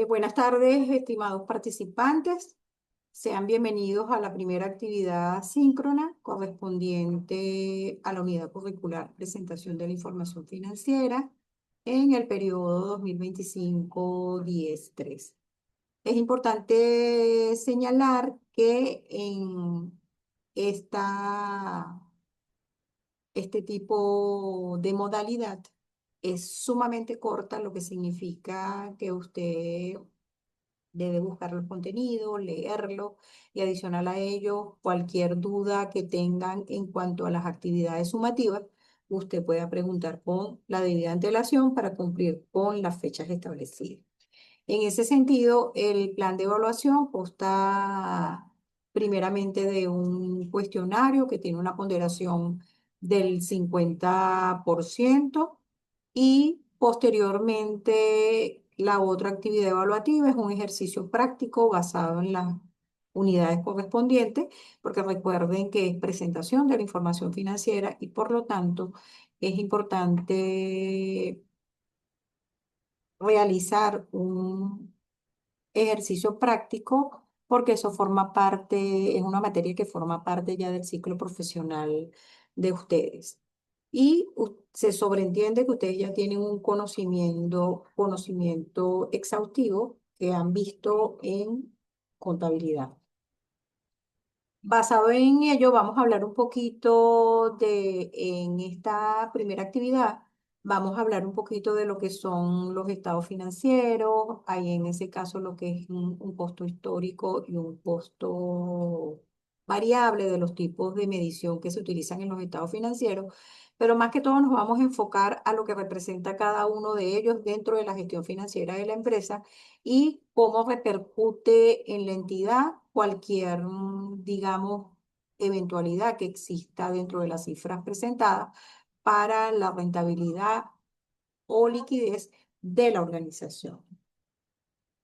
Buenas tardes, estimados participantes. Sean bienvenidos a la primera actividad síncrona correspondiente a la unidad curricular Presentación de la Información Financiera en el periodo 2025-10-3. Es importante señalar que en esta, este tipo de modalidad es sumamente corta, lo que significa que usted debe buscar los contenidos, leerlo y adicional a ello, cualquier duda que tengan en cuanto a las actividades sumativas, usted pueda preguntar con la debida antelación para cumplir con las fechas establecidas. En ese sentido, el plan de evaluación consta primeramente de un cuestionario que tiene una ponderación del 50% y posteriormente la otra actividad evaluativa es un ejercicio práctico basado en las unidades correspondientes, porque recuerden que es presentación de la información financiera y por lo tanto es importante realizar un ejercicio práctico, porque eso forma parte, es una materia que forma parte ya del ciclo profesional de ustedes. Y se sobreentiende que ustedes ya tienen un conocimiento exhaustivo que han visto en contabilidad. Basado en ello, vamos a hablar un poquito en esta primera actividad, vamos a hablar un poquito de lo que son los estados financieros, hay en ese caso lo que es un costo histórico y un costo variable de los tipos de medición que se utilizan en los estados financieros, pero más que todo nos vamos a enfocar a lo que representa cada uno de ellos dentro de la gestión financiera de la empresa y cómo repercute en la entidad cualquier, digamos, eventualidad que exista dentro de las cifras presentadas para la rentabilidad o liquidez de la organización.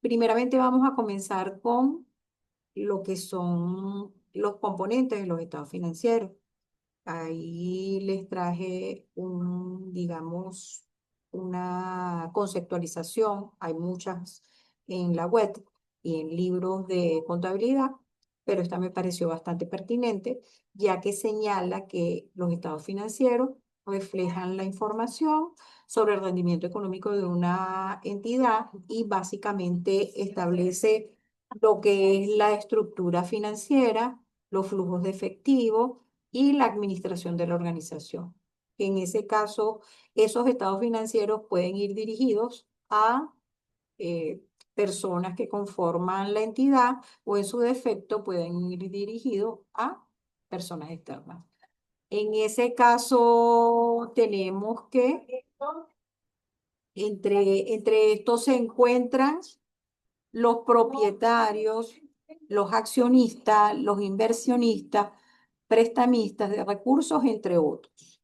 Primeramente vamos a comenzar con lo que son los componentes de los estados financieros. Ahí les traje digamos, una conceptualización. Hay muchas en la web y en libros de contabilidad, pero esta me pareció bastante pertinente, ya que señala que los estados financieros reflejan la información sobre el rendimiento económico de una entidad y básicamente establece lo que es la estructura financiera, los flujos de efectivo y la administración de la organización. En ese caso, esos estados financieros pueden ir dirigidos a personas que conforman la entidad o en su defecto pueden ir dirigidos a personas externas. En ese caso, tenemos que entre estos se encuentran los propietarios, los accionistas, los inversionistas, prestamistas de recursos, entre otros.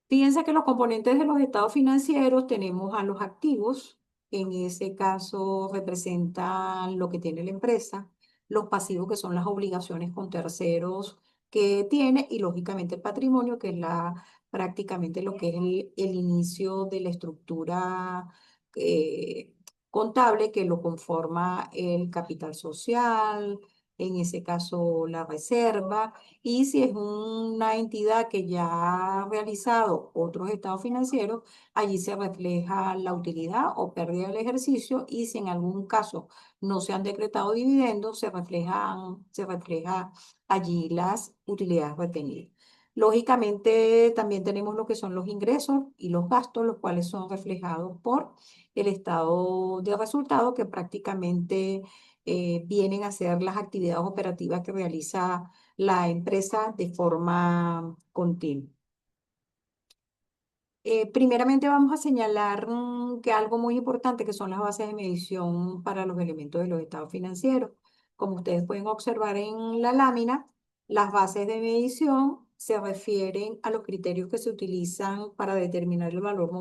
Fíjense que los componentes de los estados financieros tenemos a los activos, en ese caso representan lo que tiene la empresa, los pasivos que son las obligaciones con terceros que tiene y lógicamente el patrimonio que es prácticamente lo que es el inicio de la estructura eh, contable que lo conforma el capital social, en ese caso la reserva y si es una entidad que ya ha realizado otros estados financieros, allí se refleja la utilidad o pérdida del ejercicio y si en algún caso no se han decretado dividendos, se refleja allí las utilidades retenidas. Lógicamente, también tenemos lo que son los ingresos y los gastos, los cuales son reflejados por el estado de resultado, que prácticamente vienen a ser las actividades operativas que realiza la empresa de forma continua. Primeramente vamos a señalar que algo muy importante que son las bases de medición para los elementos de los estados financieros. Como ustedes pueden observar en la lámina, las bases de medición se refieren a los criterios que se utilizan para determinar el valor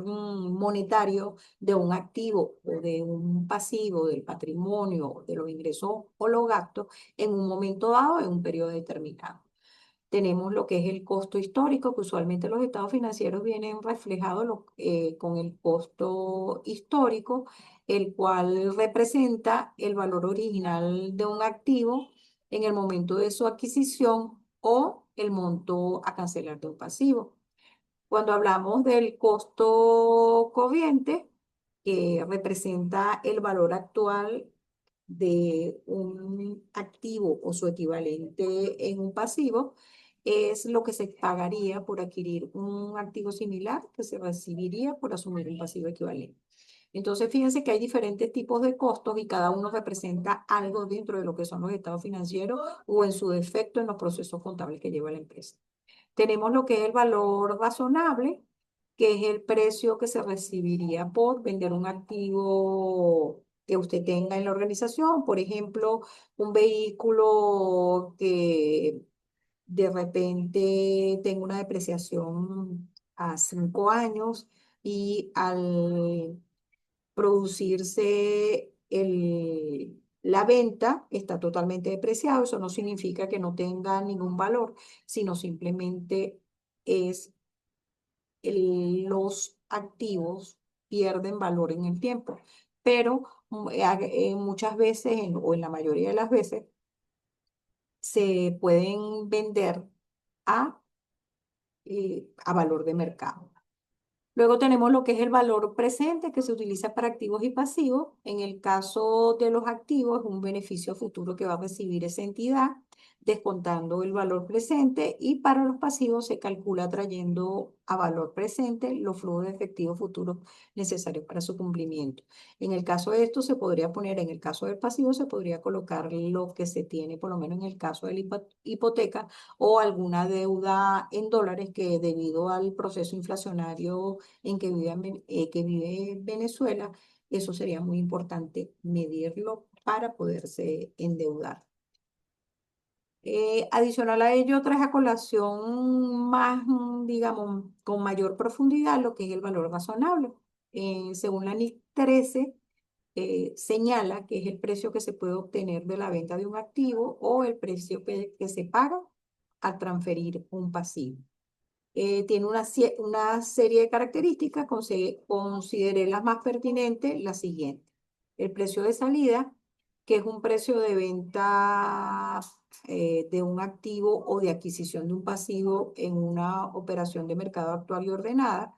monetario de un activo o de un pasivo, del patrimonio, de los ingresos o los gastos en un momento dado, en un periodo determinado. Tenemos lo que es el costo histórico, que usualmente los estados financieros vienen reflejados con el costo histórico. el cual representa el valor original de un activo en el momento de su adquisición o el monto a cancelar de un pasivo. Cuando hablamos del costo corriente, que representa el valor actual de un activo o su equivalente en un pasivo, es lo que se pagaría por adquirir un activo similar que se recibiría por asumir un pasivo equivalente. Entonces, fíjense que hay diferentes tipos de costos y cada uno representa algo dentro de lo que son los estados financieros o en su defecto en los procesos contables que lleva la empresa. Tenemos lo que es el valor razonable, que es el precio que se recibiría por vender un activo que usted tenga en la organización. Por ejemplo, un vehículo que de repente tenga una depreciación a 5 años y al producirse la venta está totalmente depreciado. Eso no significa que no tenga ningún valor, sino simplemente es los activos pierden valor en el tiempo. Pero muchas veces, o en la mayoría de las veces, se pueden vender a, a valor de mercado. Luego tenemos lo que es el valor presente que se utiliza para activos y pasivos. En el caso de los activos, es un beneficio futuro que va a recibir esa entidad, descontando el valor presente, y para los pasivos se calcula trayendo a valor presente los flujos de efectivo futuros necesarios para su cumplimiento. En el caso de esto se podría poner, en el caso del pasivo se podría colocar lo que se tiene, por lo menos en el caso de la hipoteca, o alguna deuda en dólares que debido al proceso inflacionario que vive Venezuela, eso sería muy importante medirlo para poderse endeudar. Adicional a ello, trae a colación más, digamos, con mayor profundidad lo que es el valor razonable. Según la NIC 13, señala que es el precio que se puede obtener de la venta de un activo o el precio que se paga al transferir un pasivo. Tiene una serie de características, consideré las más pertinentes, la siguiente. El precio de salida, que es un precio de venta de un activo o de adquisición de un pasivo en una operación de mercado actual y ordenada,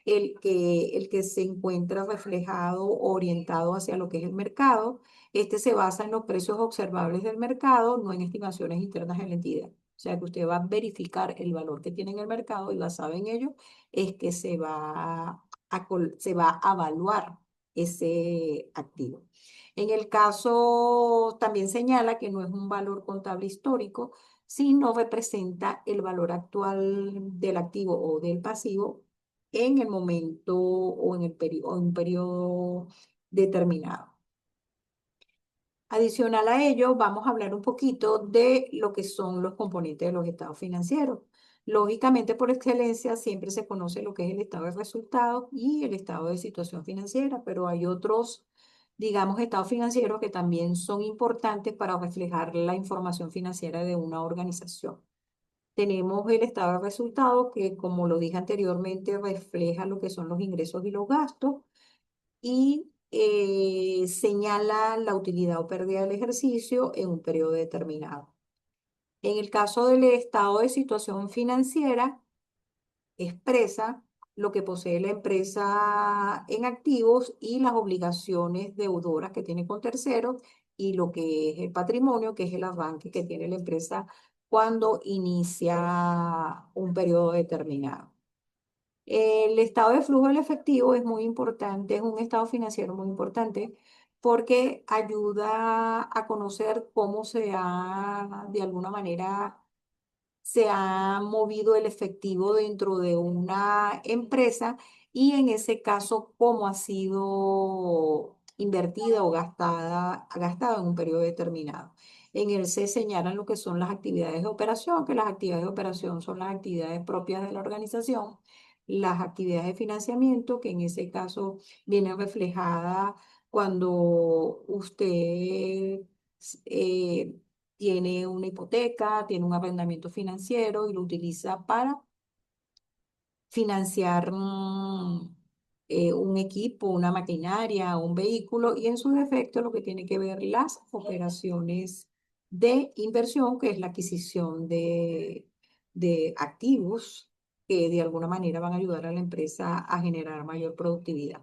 el que se encuentra reflejado o orientado hacia lo que es el mercado. Este se basa en los precios observables del mercado, no en estimaciones internas de la entidad. O sea que usted va a verificar el valor que tiene en el mercado y basado en ello es que se va a evaluar ese activo. En el caso, también señala que no es un valor contable histórico, sino representa el valor actual del activo o del pasivo en el momento o en un periodo determinado. Adicional a ello, vamos a hablar un poquito de lo que son los componentes de los estados financieros. Lógicamente, por excelencia, siempre se conoce lo que es el estado de resultados y el estado de situación financiera, pero hay otros, digamos, estados financieros que también son importantes para reflejar la información financiera de una organización. Tenemos el estado de resultados que, como lo dije anteriormente, refleja lo que son los ingresos y los gastos y señala la utilidad o pérdida del ejercicio en un periodo determinado. En el caso del estado de situación financiera, expresa lo que posee la empresa en activos y las obligaciones deudoras que tiene con terceros y lo que es el patrimonio, que es el arranque que tiene la empresa cuando inicia un periodo determinado. El estado de flujo del efectivo es muy importante, es un estado financiero muy importante porque ayuda a conocer cómo de alguna manera, se ha movido el efectivo dentro de una empresa y en ese caso cómo ha sido invertida o gastado en un periodo determinado. En él se señalan lo que son las actividades de operación, que las actividades de operación son las actividades propias de la organización, las actividades de financiamiento, que en ese caso vienen reflejadas cuando usted eh, tiene una hipoteca, tiene un arrendamiento financiero y lo utiliza para financiar un equipo, una maquinaria, un vehículo y en su defecto lo que tiene que ver las operaciones de inversión, que es la adquisición de activos que de alguna manera van a ayudar a la empresa a generar mayor productividad.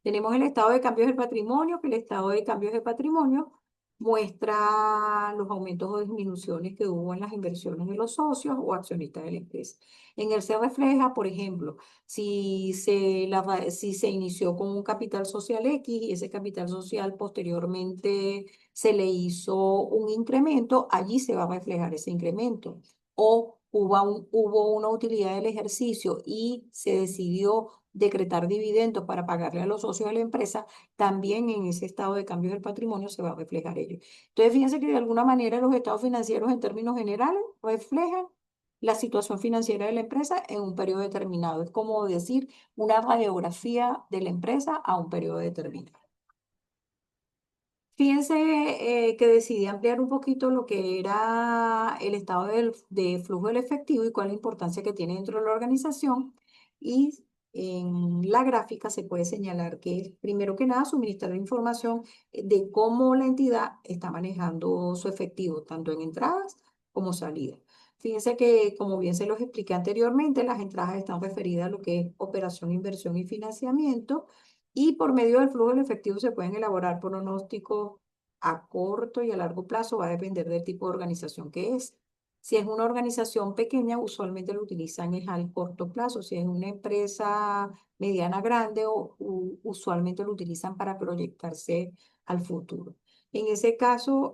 Tenemos el estado de cambios del patrimonio, que el estado de cambios del patrimonio muestra los aumentos o disminuciones que hubo en las inversiones de los socios o accionistas de la empresa. En él se refleja, por ejemplo, si se inició con un capital social X y ese capital social posteriormente se le hizo un incremento, allí se va a reflejar ese incremento. O hubo una utilidad del ejercicio y se decidió decretar dividendos para pagarle a los socios de la empresa, también en ese estado de cambios del patrimonio se va a reflejar ello. Entonces, fíjense que de alguna manera los estados financieros en términos generales reflejan la situación financiera de la empresa en un periodo determinado. Es como decir una radiografía de la empresa a un periodo determinado. Fíjense que decidí ampliar un poquito lo que era el estado de flujo del efectivo y cuál es la importancia que tiene dentro de la organización. Y en la gráfica se puede señalar que, primero que nada, suministrar información de cómo la entidad está manejando su efectivo, tanto en entradas como salidas. Fíjense que, como bien se los expliqué anteriormente, las entradas están referidas a lo que es operación, inversión y financiamiento y por medio del flujo del efectivo se pueden elaborar pronósticos a corto y a largo plazo, va a depender del tipo de organización que es. Si es una organización pequeña, usualmente lo utilizan es al corto plazo. Si es una empresa mediana, grande, usualmente lo utilizan para proyectarse al futuro. En ese caso,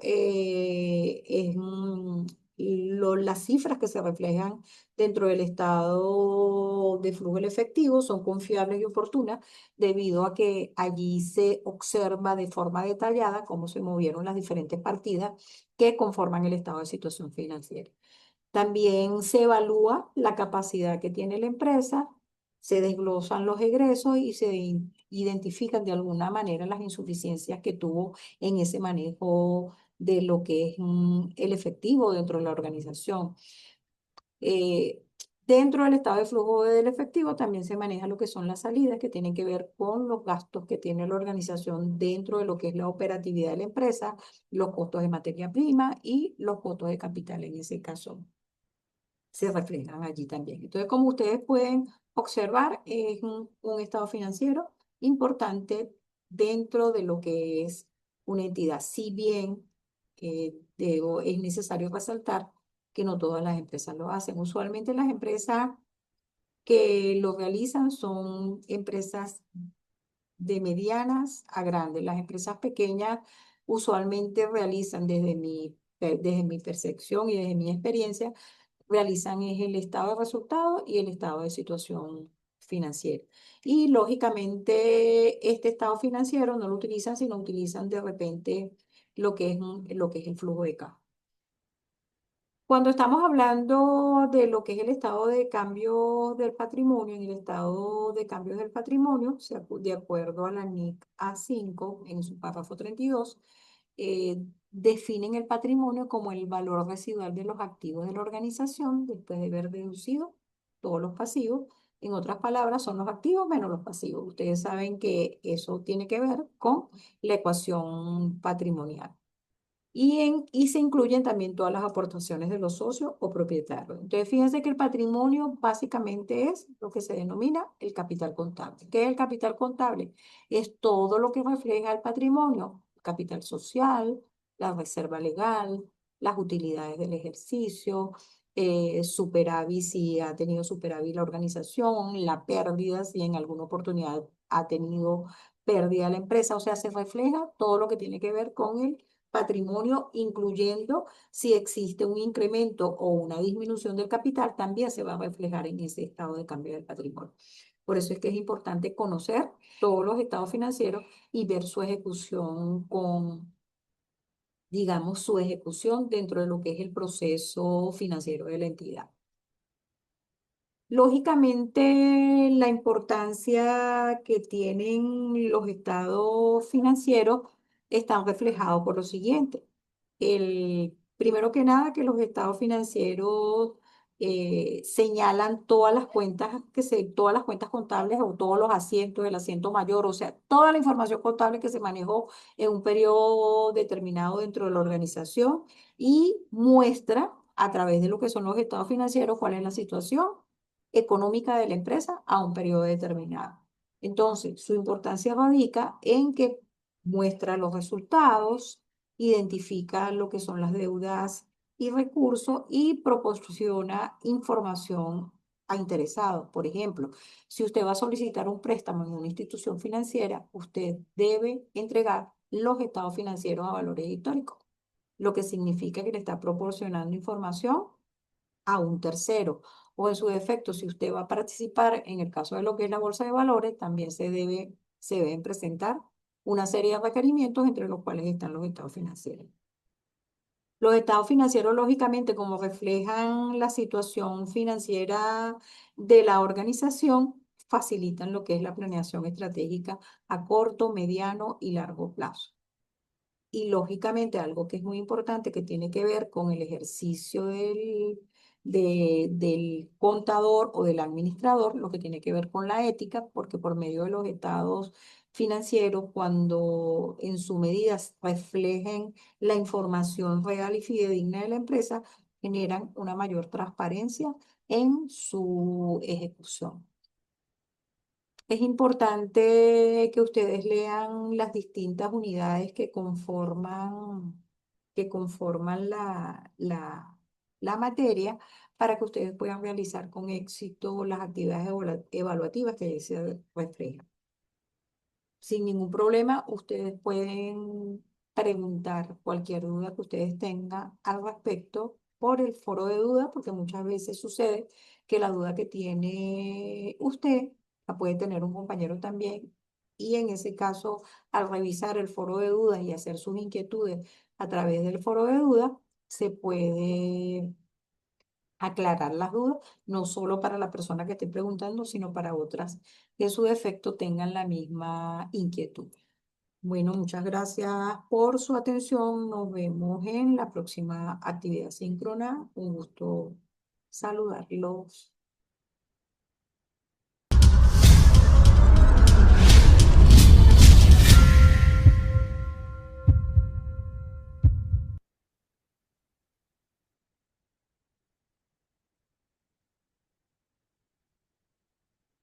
las cifras que se reflejan dentro del estado de flujo del efectivo son confiables y oportunas debido a que allí se observa de forma detallada cómo se movieron las diferentes partidas que conforman el estado de situación financiera. También se evalúa la capacidad que tiene la empresa, se desglosan los egresos y se identifican de alguna manera las insuficiencias que tuvo en ese manejo de lo que es el efectivo dentro de la organización. Eh, Dentro del estado de flujo del efectivo también se maneja lo que son las salidas, que tienen que ver con los gastos que tiene la organización dentro de lo que es la operatividad de la empresa, los costos de materia prima y los costos de capital en ese caso se reflejan allí también. Entonces, como ustedes pueden observar, es un estado financiero importante dentro de lo que es una entidad. Si bien es necesario resaltar que no todas las empresas lo hacen. Usualmente las empresas que lo realizan son empresas de medianas a grandes. Las empresas pequeñas usualmente realizan desde mi percepción y desde mi experiencia, realizan es el estado de resultados y el estado de situación financiera. Y lógicamente este estado financiero no lo utilizan, sino utilizan de repente lo que es el flujo de caja. Cuando estamos hablando de lo que es el estado de cambio del patrimonio, en el estado de cambios del patrimonio, de acuerdo a la NIC A5, en su párrafo 32, definen el patrimonio como el valor residual de los activos de la organización después de haber deducido todos los pasivos. En otras palabras, son los activos menos los pasivos. Ustedes saben que eso tiene que ver con la ecuación patrimonial y se incluyen también todas las aportaciones de los socios o propietarios. Entonces, fíjense que el patrimonio básicamente es lo que se denomina el capital contable. ¿Qué es el capital contable? Es todo lo que refleja el patrimonio, capital social, la reserva legal, las utilidades del ejercicio, superávit si ha tenido superávit la organización, la pérdida si en alguna oportunidad ha tenido pérdida la empresa, o sea, se refleja todo lo que tiene que ver con el patrimonio, incluyendo si existe un incremento o una disminución del capital, también se va a reflejar en ese estado de cambio del patrimonio. Por eso es que es importante conocer todos los estados financieros y ver su ejecución digamos, su ejecución dentro de lo que es el proceso financiero de la entidad. Lógicamente, la importancia que tienen los estados financieros están reflejados por lo siguiente. Primero que nada, que los estados financieros señalan todas las cuentas contables o todos los asientos, el asiento mayor, o sea, toda la información contable que se manejó en un periodo determinado dentro de la organización y muestra a través de lo que son los estados financieros cuál es la situación económica de la empresa a un periodo determinado. Entonces, su importancia radica en que muestra los resultados, identifica lo que son las deudas y recursos y proporciona información a interesados. Por ejemplo, si usted va a solicitar un préstamo en una institución financiera, usted debe entregar los estados financieros a valores históricos, lo que significa que le está proporcionando información a un tercero. O en su defecto, si usted va a participar en el caso de lo que es la bolsa de valores, también se deben presentar una serie de requerimientos entre los cuales están los estados financieros. Los estados financieros, lógicamente, como reflejan la situación financiera de la organización, facilitan lo que es la planeación estratégica a corto, mediano y largo plazo. Y lógicamente algo que es muy importante que tiene que ver con el ejercicio del contador o del administrador, lo que tiene que ver con la ética, porque por medio de los estados financieros, cuando en su medida reflejen la información real y fidedigna de la empresa, generan una mayor transparencia en su ejecución. Es importante que ustedes lean las distintas unidades que conforman la materia para que ustedes puedan realizar con éxito las actividades evaluativas que ahí se reflejan. Sin ningún problema, ustedes pueden preguntar cualquier duda que ustedes tengan al respecto por el foro de duda, porque muchas veces sucede que la duda que tiene usted la puede tener un compañero también. Y en ese caso, al revisar el foro de dudas y hacer sus inquietudes a través del foro de dudas, se puede aclarar las dudas, no solo para la persona que esté preguntando, sino para otras que en su defecto tengan la misma inquietud. Bueno, muchas gracias por su atención. Nos vemos en la próxima actividad síncrona. Un gusto saludarlos.